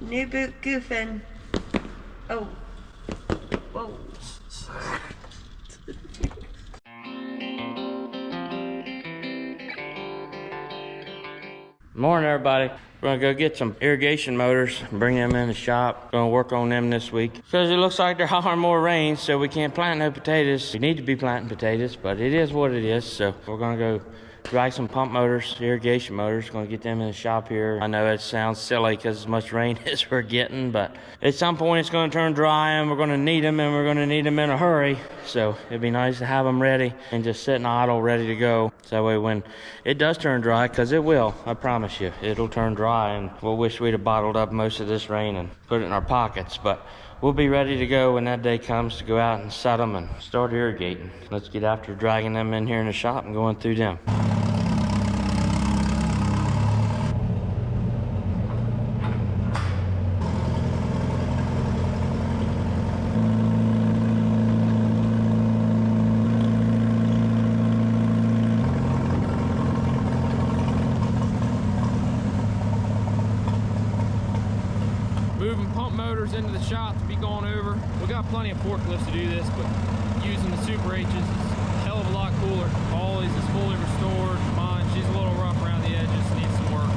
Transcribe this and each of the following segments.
New boot goofing. Oh. Whoa. Morning, everybody. We're gonna go get some irrigation motors and bring them in the shop. Gonna work on them this week because it looks like they're hollering more rain, so we can't plant no potatoes. We need to be planting potatoes, but it is what it is. So we're gonna go drag some pump motors, irrigation motors. Gonna get them in the shop here. I know it sounds silly because as much rain as we're getting, but at some point it's gonna turn dry and we're gonna need them, and we're gonna need them in a hurry. So it'd be nice to have them ready and just sitting idle, ready to go. So that way when it does turn dry, because it will, I promise you, it'll turn dry, and we'll wish we'd have bottled up most of this rain and put it in our pockets. But we'll be ready to go when that day comes to go out and set them and start irrigating. Let's get after dragging them in here in the shop and going through them. Moving pump motors into the shop to be gone over. We got plenty of forklifts to do this, but using the Super H's is a hell of a lot cooler. Ollie's is fully restored. Mine, she's a little rough around the edges, needs some work.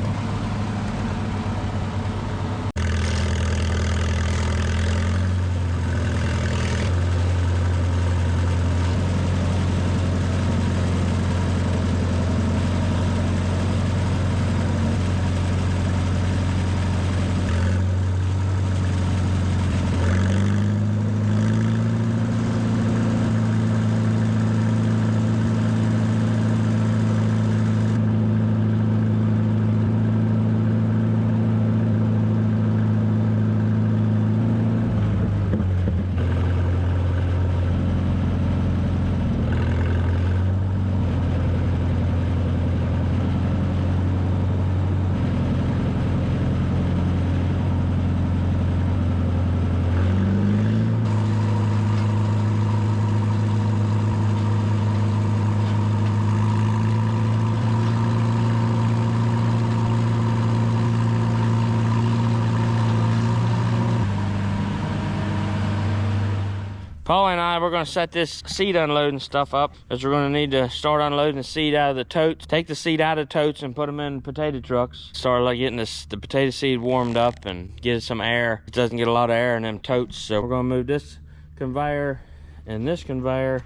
Paul and I, we're gonna set this seed unloading stuff up, because we're gonna need to start unloading the seed out of the totes. Take the seed out of the totes and put them in potato trucks. Start like getting the potato seed warmed up and get it some air. It doesn't get a lot of air in them totes. So we're gonna move this conveyor and this conveyor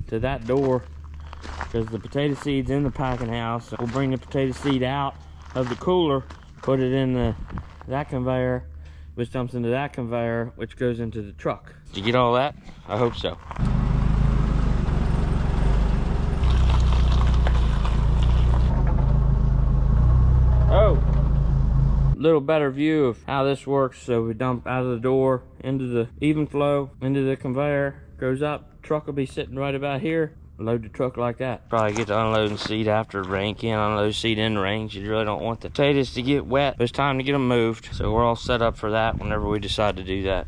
to that door, because the potato seed's in the packing house. We'll bring the potato seed out of the cooler, put it in that conveyor, which dumps into that conveyor, which goes into the truck. Did you get all that? I hope so. Oh, little better view of how this works. So we dump out of the door into the even flow, into the conveyor, goes up, truck will be sitting right about here. Load the truck like that. Probably get to unloading seed after the rain. Can't unload seed in the rain. You really don't want the potatoes to get wet. But it's time to get them moved. So we're all set up for that whenever we decide to do that.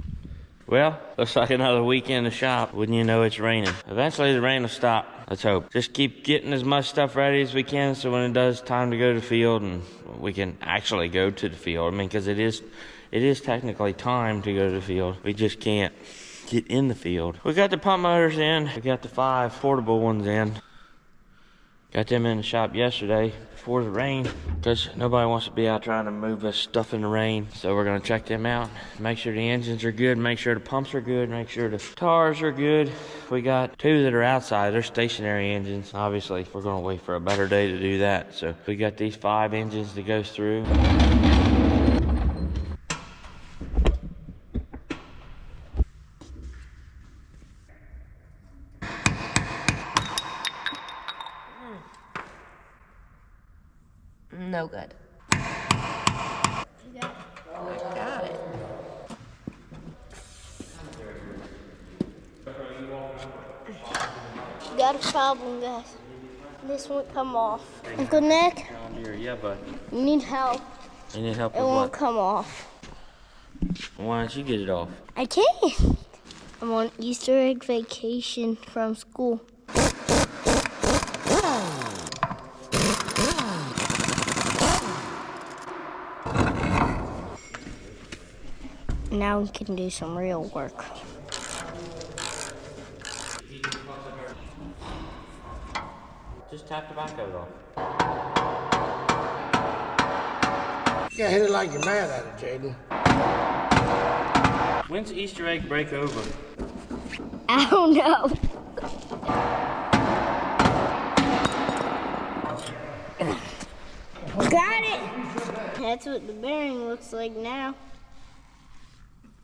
Well, looks like another week in the shop. Wouldn't you know it's raining. Eventually the rain will stop. Let's hope. Just keep getting as much stuff ready as we can, so when it does time to go to the field, and we can actually go to the field. I mean, because it is technically time to go to the field. We just can't get in the field. We got the pump motors in. We got the 5 portable ones in. Got them in the shop yesterday before the rain, because nobody wants to be out trying to move this stuff in the rain. So we're gonna check them out, make sure the engines are good, make sure the pumps are good, make sure the tars are good. We got 2 that are outside. They're stationary engines. Obviously, we're gonna wait for a better day to do that. So we got these 5 engines that goes through. No good. You got it. Got a problem, guys. This won't come off. Uncle Nick? Yeah, bud. You need help. You need help It with won't what? come off. Why don't you get it off? I can't. I'm on Easter egg vacation from school. Now we can do some real work. Just tap the back of it off. You can't hit it like you're mad at it, Jaden. When's the Easter egg break over? I don't know. Got it! That's what the bearing looks like now.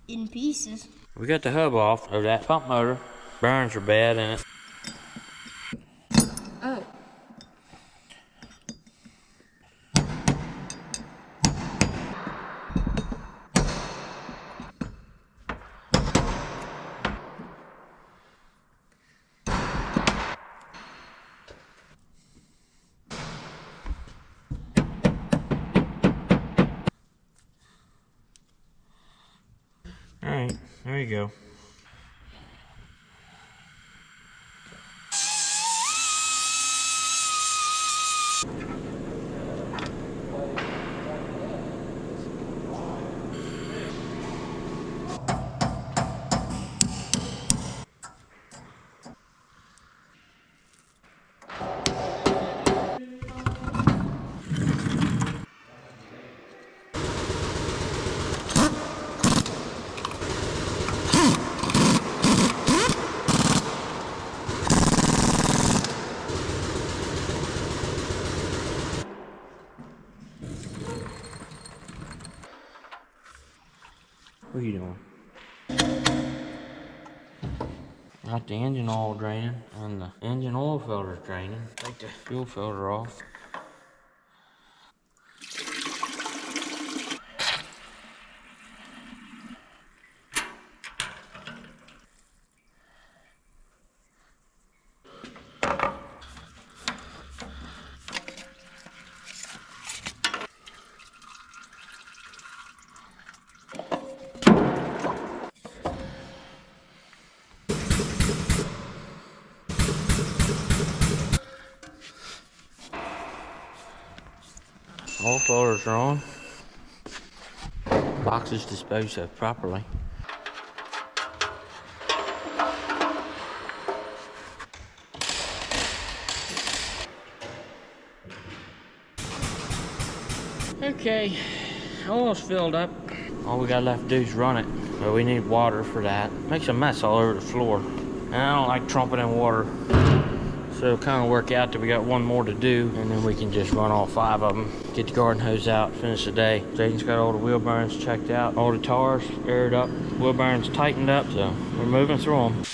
In pieces. We got the hub off of that pump motor. Burns are bad in it. Oh. All right, there you go. What are you doing? Got the engine oil draining and the engine oil filter's draining. Take the fuel filter off. All filters are on. Boxes disposed of properly. Okay, oil's filled up. All we got left to do is run it, but we need water for that. Makes a mess all over the floor, and I don't like trumpeting water. So it'll kind of work out that we got one more to do, and then we can just run all 5 of them, get the garden hose out, finish the day. Jaden's got all the wheel bearings checked out, all the tires aired up, wheel bearings tightened up, so we're moving through them.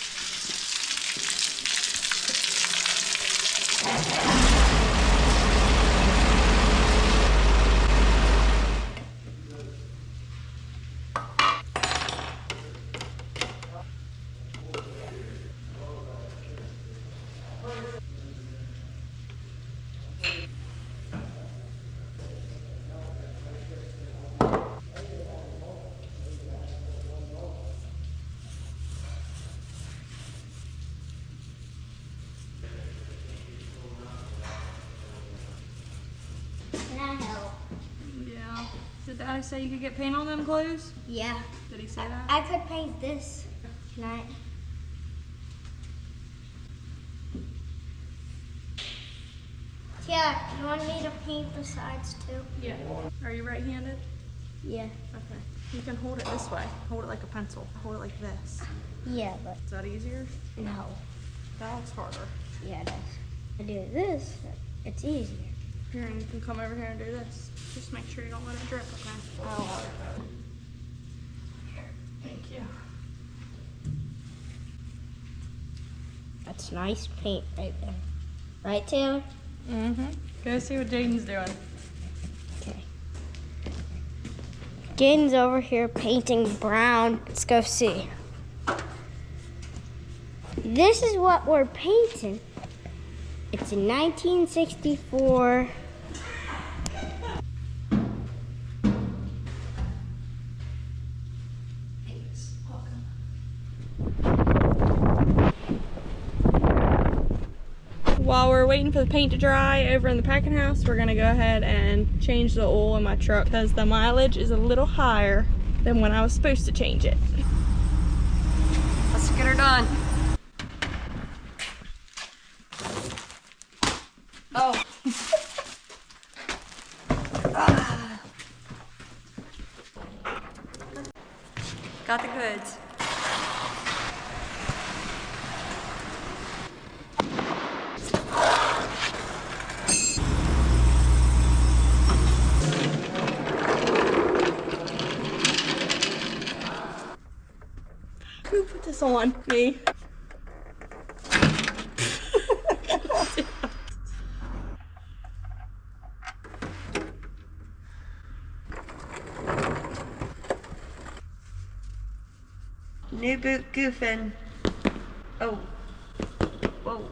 Can I help? Yeah. Did Daddy say you could get paint on them clothes? Yeah. Did he say that? I could paint this. Can I? Yeah, you want me to paint the sides too? Yeah. Are you right-handed? Yeah. Okay. You can hold it this way. Hold it like a pencil. Hold it like this. Yeah, but Is that easier? no. That looks harder. Yeah, it is. I do this, it's easier. Here, and you can come over here and do this. Just make sure you don't let it drip, okay? Oh. Thank you. That's nice paint right there. Right, Taylor? Mm-hmm. Go see what Jaden's doing. Okay. Jaden's over here painting brown. Let's go see. This is what we're painting. It's a 1964. While we're waiting for the paint to dry over in the packing house, we're gonna go ahead and change the oil in my truck because the mileage is a little higher than when I was supposed to change it. Let's get her done. Oh. Ah. Got the goods. Who put this on me? New boot goofing. Oh. Whoa.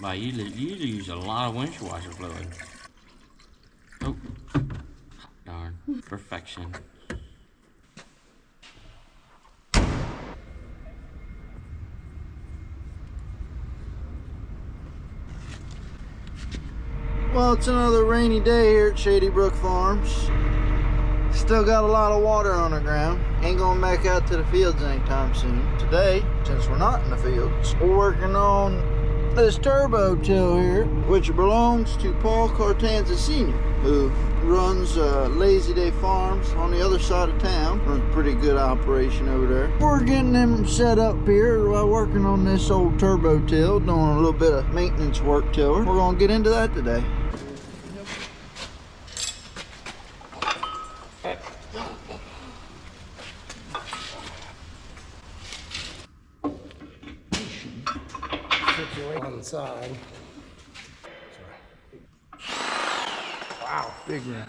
Wow, you use a lot of windshield washer fluid. Oh, darn. Perfection. Well, it's another rainy day here at Shady Brook Farms. Still got a lot of water on the ground. Ain't going back out to the fields anytime soon. Today, since we're not in the fields, we're working on this turbo till here, which belongs to Paul Cartanza Sr., who runs Lazy Day Farms on the other side of town. Runs a pretty good operation over there. We're getting them set up here while working on this old turbo till, doing a little bit of maintenance work to her. We're gonna get into that today. On the side. Wow, big wrench.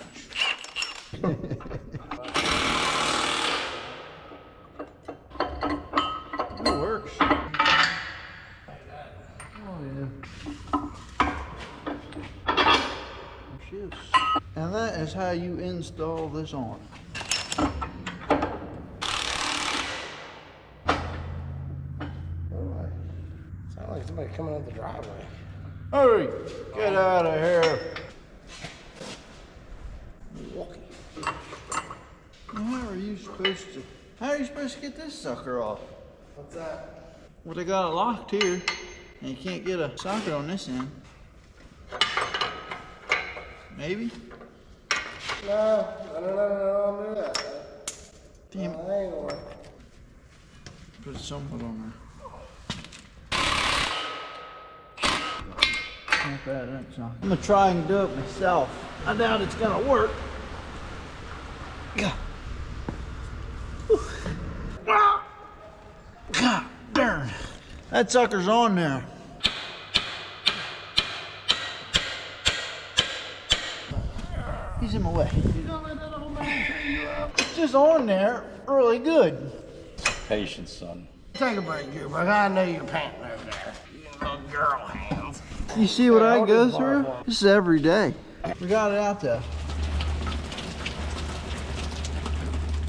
It works. Oh yeah. There she is. And that is how you install this on. Alright. Sound like somebody coming out the driveway. Hurry, get out of here. Walking. How are you supposed to get this sucker off? What's that? Well, they got it locked here, and you can't get a socket on this end. Maybe? No, I don't do that. Damn it. No, that ain't gonna work. Put somewhat on there. I'm gonna try and do it myself. I doubt it's gonna work. God darn. That sucker's on there. He's in my way. You don't let that just on there really good. Patience, son. Take a break, Jukebug. I know you're panting over there. You little girl hands. You see what I hold go this bar through? for me. This is every day. We got it out there.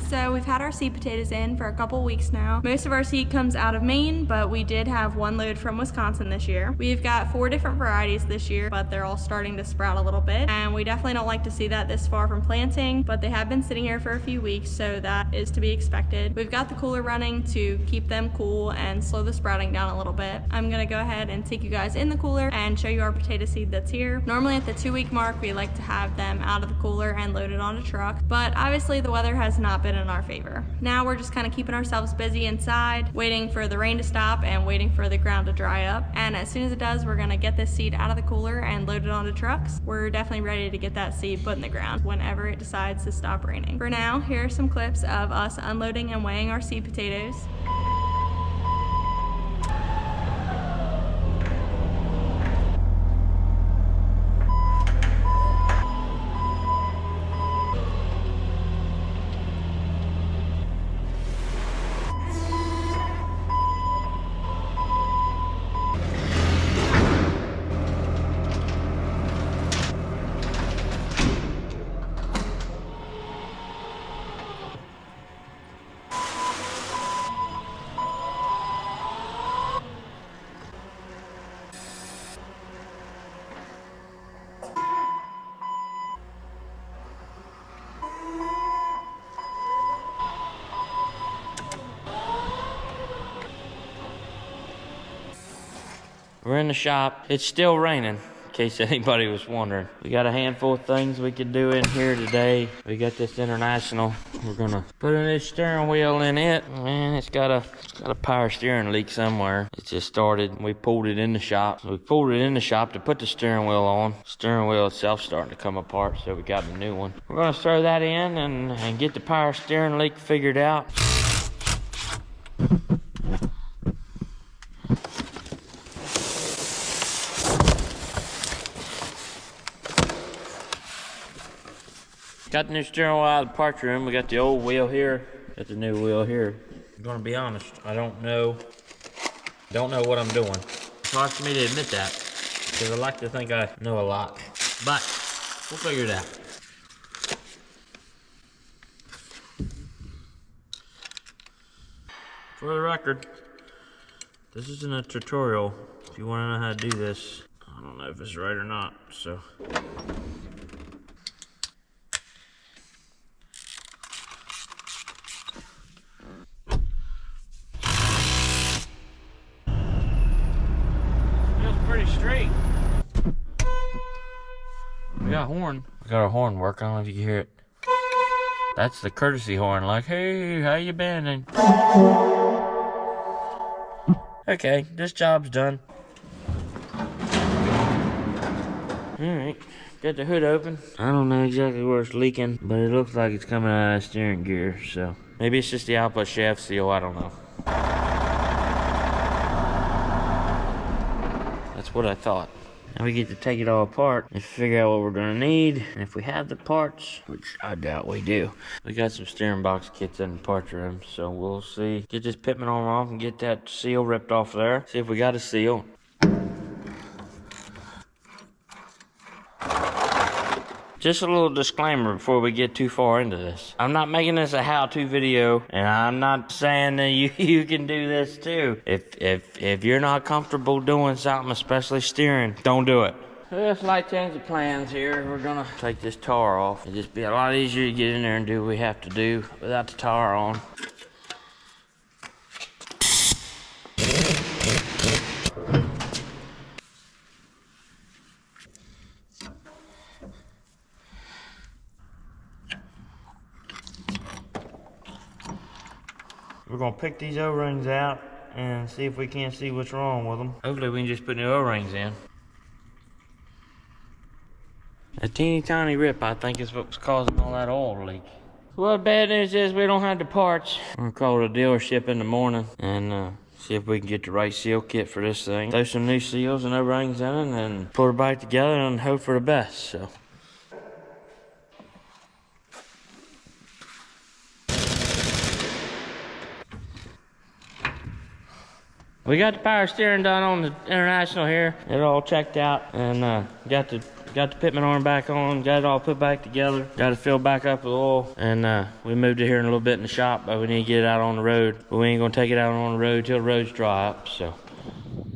So we've had our seed potatoes in for a couple weeks now. Most of our seed comes out of Maine, but we did have one load from Wisconsin this year. We've got 4 different varieties this year, but they're all starting to sprout a little bit. And we definitely don't like to see that this far from planting, but they have been sitting here for a few weeks, so that is to be expected. We've got the cooler running to keep them cool and slow the sprouting down a little bit. I'm gonna go ahead and take you guys in the cooler and show you our potato seed that's here. Normally at the 2-week mark, we like to have them out of the cooler and loaded on a truck, but obviously the weather has not been in our favor. Now we're just kind of keeping ourselves busy inside, waiting for the rain to stop and waiting for the ground to dry up. And as soon as it does, we're gonna get this seed out of the cooler and load it onto trucks. We're definitely ready to get that seed put in the ground whenever it decides to stop raining. For now, here are some clips of us unloading and weighing our seed potatoes. We're in the shop. It's still raining, in case anybody was wondering. We got a handful of things we could do in here today. We got this International. We're gonna put a new steering wheel in it. Man, it's got a power steering leak somewhere. It just started. We pulled it in the shop. We pulled it in the shop to put the steering wheel on. Steering wheel itself starting to come apart, so we got a new one. We're gonna throw that in and get the power steering leak figured out. Got the new steering wheel out of the parts room. We got the old wheel here. Got the new wheel here. I'm gonna be honest, I don't know what I'm doing. It's hard for me to admit that, because I like to think I know a lot. But we'll figure it out. For the record, this isn't a tutorial. If you wanna know how to do this, I don't know if it's right or not, so. Straight. We got a horn. We got our horn working. I don't know if you can hear it. That's the courtesy horn, like, hey, how you been? And okay, this job's done. Alright, got the hood open. I don't know exactly where it's leaking, but it looks like it's coming out of the steering gear, so maybe it's just the output shaft seal, I don't know. That's what I thought. Now we get to take it all apart and figure out what we're gonna need. And if we have the parts, which I doubt we do. We got some steering box kits in the parts room, so we'll see. Get this pitman arm off and get that seal ripped off there. See if we got a seal. Just a little disclaimer before we get too far into this. I'm not making this a how-to video, and I'm not saying that you can do this too. If you're not comfortable doing something, especially steering, don't do it. Well, slight change of plans here. We're gonna take this tar off. It'll just be a lot easier to get in there and do what we have to do without the tar on. We're gonna pick these O-rings out and see if we can't see what's wrong with them. Hopefully we can just put new O-rings in. A teeny tiny rip, I think, is what's causing all that oil to leak. Well, the bad news is we don't have the parts. We're gonna call the dealership in the morning and see if we can get the right seal kit for this thing. Throw some new seals and O-rings in it and put it back together and hope for the best, so. We got the power steering done on the International here. It all checked out, and got the pitman arm back on, got it all put back together, got it filled back up with oil, and we moved it here in a little bit in the shop, but we need to get it out on the road. But we ain't gonna take it out on the road till the roads dry up, so.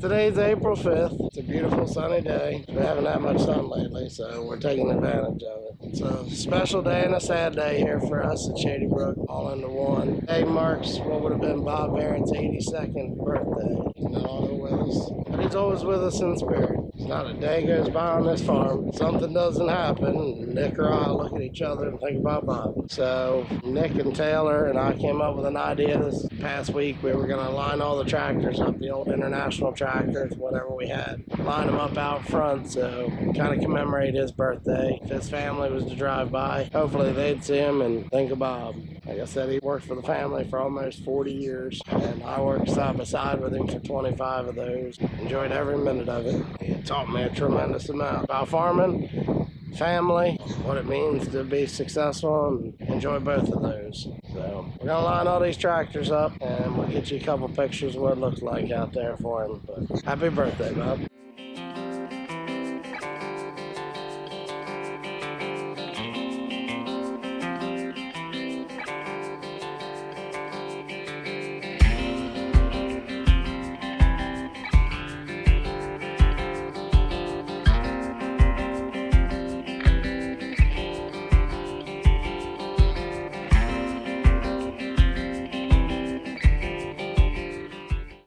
Today's April 5th. It's a beautiful sunny day. We haven't had much sun lately, so we're taking advantage of it. It's a special day and a sad day here for us at Shady Brook, all into one. Today marks what would have been Bob Barrett's 82nd birthday. He's no longer with us, but he's always with us in spirit. Not a day goes by on this farm, something doesn't happen, Nick or I look at each other and think about Bob. So Nick and Taylor and I came up with an idea this past week. We were going to line all the tractors up, the old International tractors, whatever we had, line them up out front, so kind of commemorate his birthday. If his family was to drive by, hopefully they'd see him and think of Bob. Like I said, he worked for the family for almost 40 years, and I worked side by side with him for 25 of those. Enjoyed every minute of it. He taught me a tremendous amount about farming, family, what it means to be successful, and enjoy both of those. So we're gonna line all these tractors up, and we'll get you a couple pictures of what it looks like out there for him. But happy birthday, Bob.